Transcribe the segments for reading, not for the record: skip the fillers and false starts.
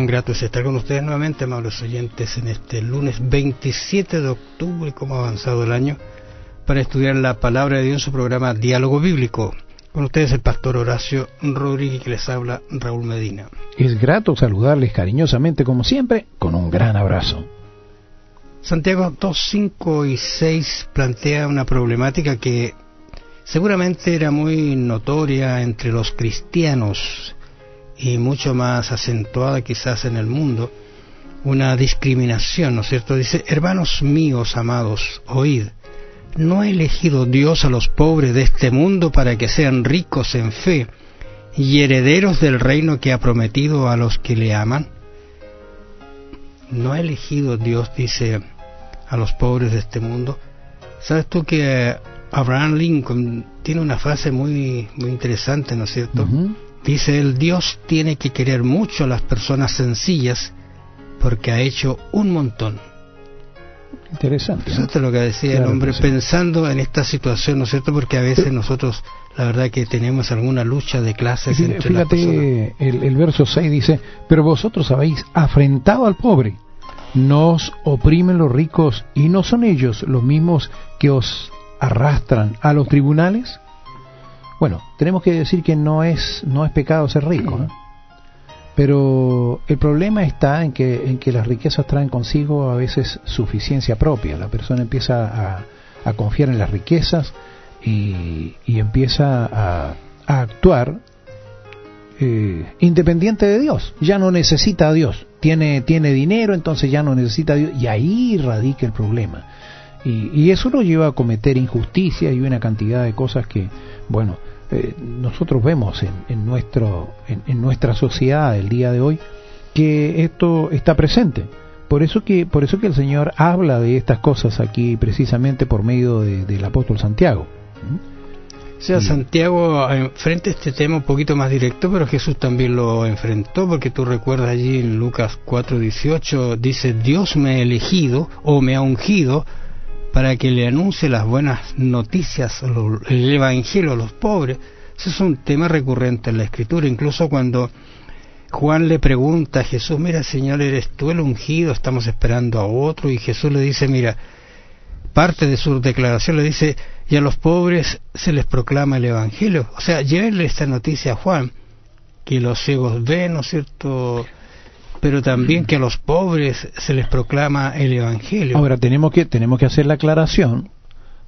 cuán grato es estar con ustedes nuevamente, amables oyentes, en este lunes 27 de octubre, como ha avanzado el año, para estudiar la palabra de Dios en su programa Diálogo Bíblico. Con ustedes el pastor Horacio Rodríguez, que les habla Raúl Medina. Es grato saludarles cariñosamente, como siempre, con un gran abrazo. Santiago 2, 5 y 6 plantea una problemática que seguramente era muy notoria entre los cristianos y mucho más acentuada quizás en el mundo, una discriminación, ¿no es cierto? Dice: hermanos míos amados, oíd, ¿no ha elegido Dios a los pobres de este mundo para que sean ricos en fe y herederos del reino que ha prometido a los que le aman? ¿No ha elegido Dios, dice, a los pobres de este mundo? ¿Sabes tú que Abraham Lincoln tiene una frase muy interesante, ¿no es cierto? Uh-huh. Dice él: Dios tiene que querer mucho a las personas sencillas porque ha hecho un montón. Interesante, ¿no? Eso es lo que decía, claro, el hombre, pensando en esta situación, ¿no es cierto? Porque a veces nosotros, la verdad que tenemos alguna lucha de clases entre las personas. Fíjate, el verso 6 dice: pero vosotros habéis afrentado al pobre, no os oprimen los ricos, y no son ellos los mismos que os arrastran a los tribunales. Bueno, tenemos que decir que no es pecado ser rico, ¿no? Pero el problema está en que las riquezas traen consigo a veces suficiencia propia. La persona empieza a confiar en las riquezas y empieza a actuar independiente de Dios. Ya no necesita a Dios. Tiene dinero, entonces ya no necesita a Dios. Y ahí radica el problema. Y eso lo lleva a cometer injusticia y una cantidad de cosas que, bueno, nosotros vemos en nuestra sociedad el día de hoy, que esto está presente. Por eso que el Señor habla de estas cosas aquí precisamente por medio del apóstol Santiago. O sea, Santiago enfrenta este tema un poquito más directo, pero Jesús también lo enfrentó, porque tú recuerdas allí en Lucas 4:18, dice: Dios me ha elegido o me ha ungido para que le anuncie las buenas noticias, el evangelio a los pobres. Ese es un tema recurrente en la Escritura. Incluso cuando Juan le pregunta a Jesús: mira, Señor, ¿eres tú el ungido? Estamos esperando a otro. Y Jesús le dice, mira, parte de su declaración le dice: y a los pobres se les proclama el evangelio. O sea, llévenle esta noticia a Juan, que los ciegos ven, ¿no es cierto?, pero también que a los pobres se les proclama el evangelio. Ahora tenemos que hacer la aclaración.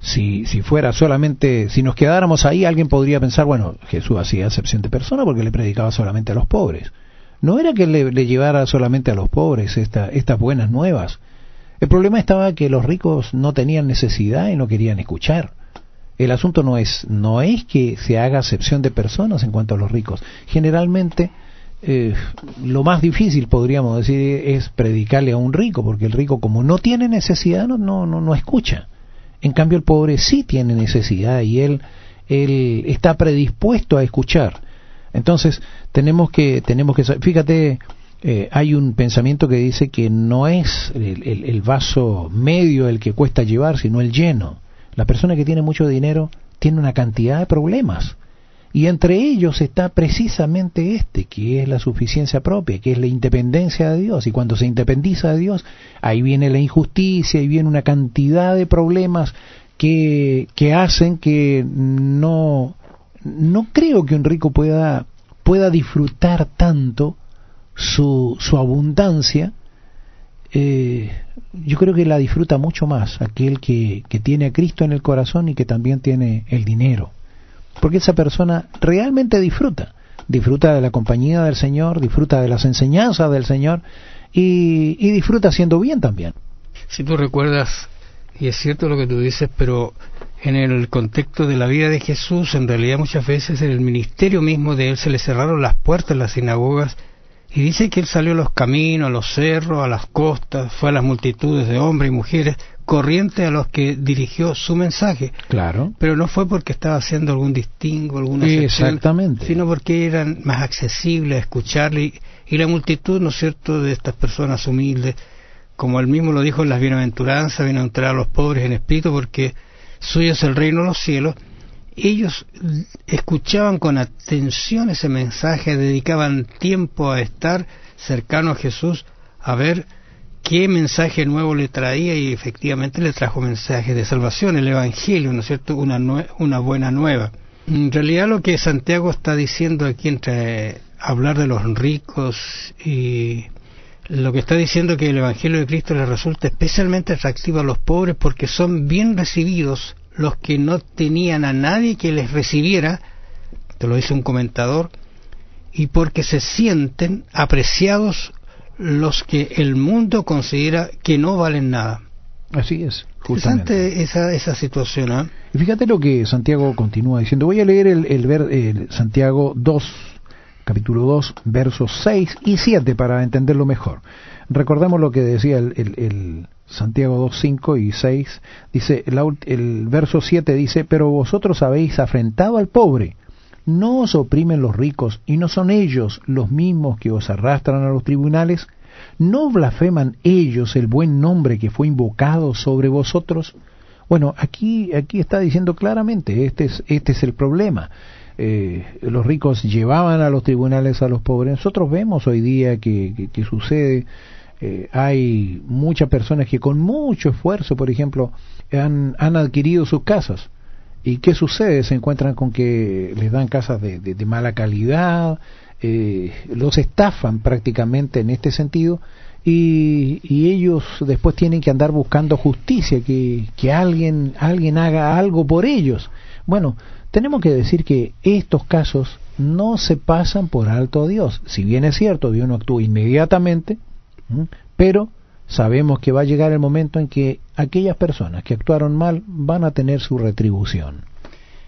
Si fuera solamente, si nos quedáramos ahí, alguien podría pensar, bueno, Jesús hacía acepción de persona porque le predicaba solamente a los pobres. No era que le llevara solamente a los pobres estas buenas nuevas. El problema estaba que los ricos no tenían necesidad y no querían escuchar. El asunto no es que se haga acepción de personas en cuanto a los ricos. Generalmente lo más difícil, podríamos decir, es predicarle a un rico, porque el rico, como no tiene necesidad, no escucha. En cambio el pobre sí tiene necesidad y él está predispuesto a escuchar. Entonces tenemos que fíjate, hay un pensamiento que dice que no es el vaso medio el que cuesta llevar, sino el lleno. La persona que tiene mucho dinero tiene una cantidad de problemas, y entre ellos está precisamente que es la suficiencia propia, que es la independencia de Dios. Y cuando se independiza de Dios, ahí viene la injusticia, y viene una cantidad de problemas que hacen que no creo que un rico pueda disfrutar tanto su abundancia. Yo creo que la disfruta mucho más aquel que tiene a Cristo en el corazón y que también tiene el dinero. Porque esa persona realmente disfruta de la compañía del Señor, disfruta de las enseñanzas del Señor y disfruta haciendo bien también. Si tú recuerdas, y es cierto lo que tú dices, pero en el contexto de la vida de Jesús, en realidad muchas veces en el ministerio mismo de él se le cerraron las puertas en las sinagogas, y dice que él salió a los caminos, a los cerros, a las costas, fue a las multitudes de hombres y mujeres corrientes a los que dirigió su mensaje. Claro. Pero no fue porque estaba haciendo algún distingo, alguna excepción, exactamente, sino porque eran más accesibles a escucharle, y la multitud, ¿no es cierto?, de estas personas humildes, como él mismo lo dijo en las bienaventuranzas: bienaventurados los pobres en espíritu, porque suyo es el reino de los cielos. Ellos escuchaban con atención ese mensaje, dedicaban tiempo a estar cercano a Jesús a ver qué mensaje nuevo le traía, y efectivamente le trajo mensajes de salvación, el Evangelio, ¿no es cierto?, una buena nueva. En realidad lo que Santiago está diciendo aquí, entre hablar de los ricos, y lo que está diciendo, que el Evangelio de Cristo le resulta especialmente atractivo a los pobres, porque son bien recibidos los que no tenían a nadie que les recibiera, te lo dice un comentador, y porque se sienten apreciados los que el mundo considera que no valen nada. Así es, justamente. Esa situación, ¿eh? Y fíjate lo que Santiago continúa diciendo. Voy a leer el Santiago 2, capítulo 2, versos 6 y 7 para entenderlo mejor. Recordemos lo que decía el Santiago 2, 5 y 6. Dice, el verso 7 dice: pero vosotros habéis afrentado al pobre, no os oprimen los ricos, y no son ellos los mismos que os arrastran a los tribunales. ¿No blasfeman ellos el buen nombre que fue invocado sobre vosotros? Bueno, aquí está diciendo claramente, este es el problema. Los ricos llevaban a los tribunales a los pobres. Nosotros vemos hoy día que sucede. Hay muchas personas que con mucho esfuerzo, por ejemplo, han adquirido sus casas. ¿Y qué sucede? Se encuentran con que les dan casas de mala calidad, los estafan prácticamente en este sentido, y ellos después tienen que andar buscando justicia, que alguien haga algo por ellos. Bueno, tenemos que decir que estos casos no se pasan por alto a Dios. Si bien es cierto, Dios no actúa inmediatamente, pero sabemos que va a llegar el momento en que aquellas personas que actuaron mal van a tener su retribución.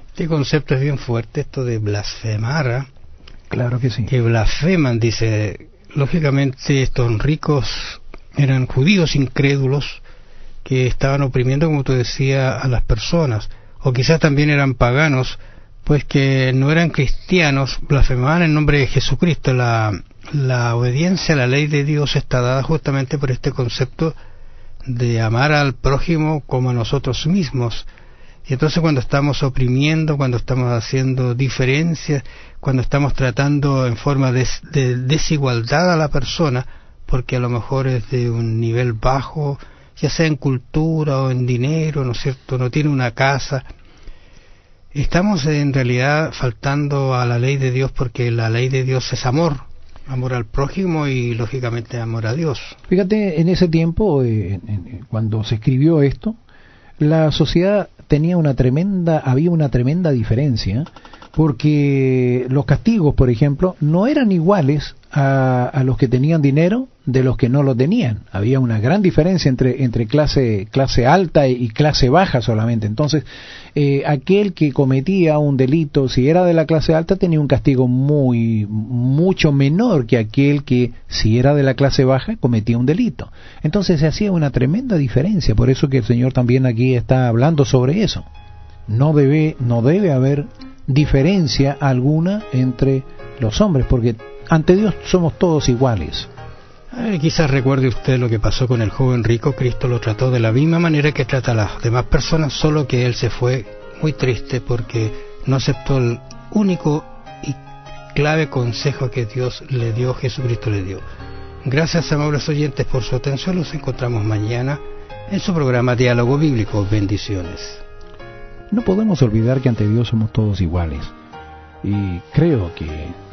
Este concepto es bien fuerte, esto de blasfemar, ¿eh? Claro que sí. Que blasfeman, dice. Lógicamente estos ricos eran judíos incrédulos que estaban oprimiendo, como tú decías, a las personas, o quizás también eran paganos, pues que no eran cristianos, blasfemaban en nombre de Jesucristo. La obediencia a la ley de Dios está dada justamente por este concepto de amar al prójimo como a nosotros mismos. Y entonces cuando estamos oprimiendo, cuando estamos haciendo diferencias, cuando estamos tratando en forma de desigualdad a la persona, porque a lo mejor es de un nivel bajo, ya sea en cultura o en dinero, ¿no es cierto?, no tiene una casa, estamos en realidad faltando a la ley de Dios, porque la ley de Dios es amor al prójimo y lógicamente amor a Dios. Fíjate, en ese tiempo, cuando se escribió esto, la sociedad había una tremenda diferencia, porque los castigos, por ejemplo, no eran iguales a los que tenían dinero de los que no lo tenían. Había una gran diferencia entre clase alta y clase baja solamente. Entonces, aquel que cometía un delito, si era de la clase alta, tenía un castigo mucho menor que aquel que, si era de la clase baja, cometía un delito. Entonces se hacía una tremenda diferencia. Por eso que el Señor también aquí está hablando sobre eso. No debe haber diferencia alguna entre los hombres, porque ante Dios somos todos iguales. Quizás recuerde usted lo que pasó con el joven rico. Cristo lo trató de la misma manera que trata a las demás personas, solo que él se fue muy triste porque no aceptó el único y clave consejo que Dios le dio, Jesucristo le dio. Gracias, amables oyentes, por su atención. Los encontramos mañana en su programa Diálogo Bíblico. Bendiciones. No podemos olvidar que ante Dios somos todos iguales, y creo que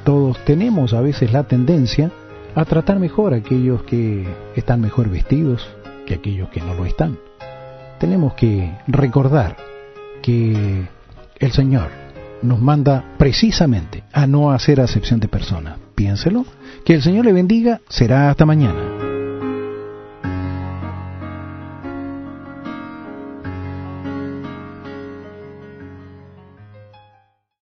todos tenemos a veces la tendencia a tratar mejor a aquellos que están mejor vestidos que aquellos que no lo están. Tenemos que recordar que el Señor nos manda precisamente a no hacer acepción de personas. Piénselo. Que el Señor le bendiga. Será hasta mañana.